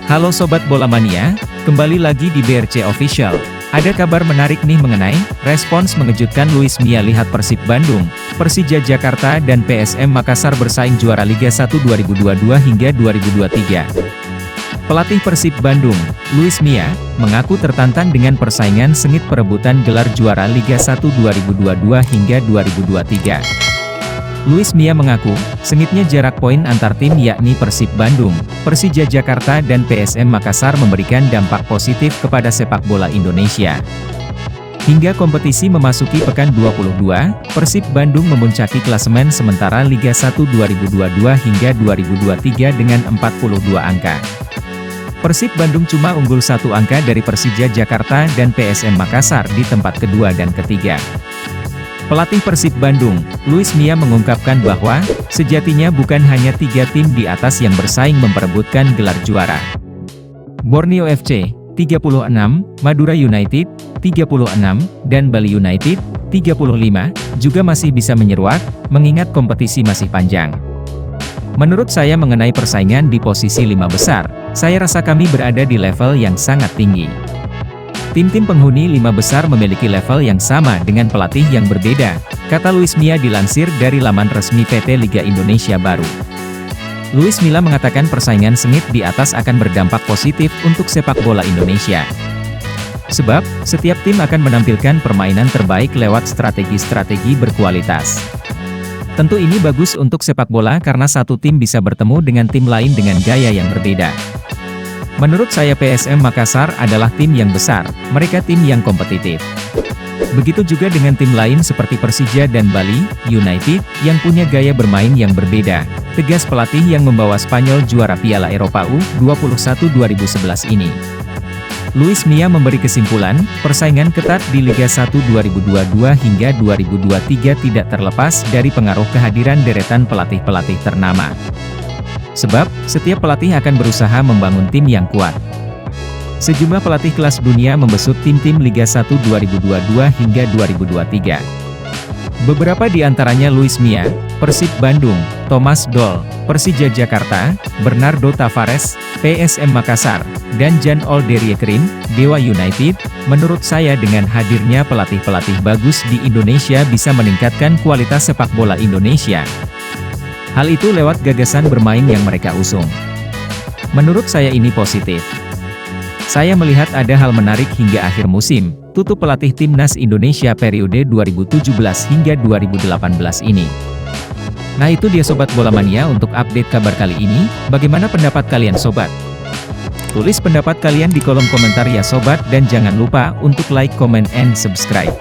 Halo Sobat Bola Mania, kembali lagi di BRC Official. Ada kabar menarik nih mengenai respons mengejutkan Luis Mia lihat Persib Bandung, Persija Jakarta dan PSM Makassar bersaing juara Liga 1 2022 hingga 2023. Pelatih Persib Bandung, Luis Mia, mengaku tertantang dengan persaingan sengit perebutan gelar juara Liga 1 2022 hingga 2023. Luis Mia mengaku, sengitnya jarak poin antar tim yakni Persib Bandung, Persija Jakarta dan PSM Makassar memberikan dampak positif kepada sepak bola Indonesia. Hingga kompetisi memasuki pekan 22, Persib Bandung memuncaki klasemen sementara Liga 1 2022 hingga 2023 dengan 42 angka. Persib Bandung cuma unggul 1 angka dari Persija Jakarta dan PSM Makassar di tempat kedua dan ketiga. Pelatih Persib Bandung, Luis Mia mengungkapkan bahwa, sejatinya bukan hanya 3 tim di atas yang bersaing memperebutkan gelar juara. Borneo FC, 36, Madura United, 36, dan Bali United, 35, juga masih bisa menyeruak, mengingat kompetisi masih panjang. Menurut saya mengenai persaingan di posisi 5 besar, saya rasa kami berada di level yang sangat tinggi. Tim-tim penghuni 5 besar memiliki level yang sama dengan pelatih yang berbeda, kata Luis Mia dilansir dari laman resmi PT Liga Indonesia Baru. Luis Mia mengatakan persaingan sengit di atas akan berdampak positif untuk sepak bola Indonesia. Sebab, setiap tim akan menampilkan permainan terbaik lewat strategi-strategi berkualitas. Tentu ini bagus untuk sepak bola karena satu tim bisa bertemu dengan tim lain dengan gaya yang berbeda. Menurut saya PSM Makassar adalah tim yang besar, mereka tim yang kompetitif. Begitu juga dengan tim lain seperti Persija dan Bali United, yang punya gaya bermain yang berbeda, tegas pelatih yang membawa Spanyol juara Piala Eropa U21 2011 ini. Luis Mia memberi kesimpulan, persaingan ketat di Liga 1 2022 hingga 2023 tidak terlepas dari pengaruh kehadiran deretan pelatih-pelatih ternama. Sebab, setiap pelatih akan berusaha membangun tim yang kuat. Sejumlah pelatih kelas dunia membesut tim-tim Liga 1 2022 hingga 2023. Beberapa di antaranya Luis Mia, Persib Bandung, Thomas Doll, Persija Jakarta, Bernardo Tavares, PSM Makassar, dan Jan Olderyekerin, Dewa United. Menurut saya dengan hadirnya pelatih-pelatih bagus di Indonesia bisa meningkatkan kualitas sepak bola Indonesia. Hal itu lewat gagasan bermain yang mereka usung. Menurut saya ini positif. Saya melihat ada hal menarik hingga akhir musim, tutup pelatih Timnas Indonesia periode 2017 hingga 2018 ini. Nah itu dia Sobat Bola Mania untuk update kabar kali ini, bagaimana pendapat kalian Sobat? Tulis pendapat kalian di kolom komentar ya Sobat dan jangan lupa untuk like, comment, and subscribe.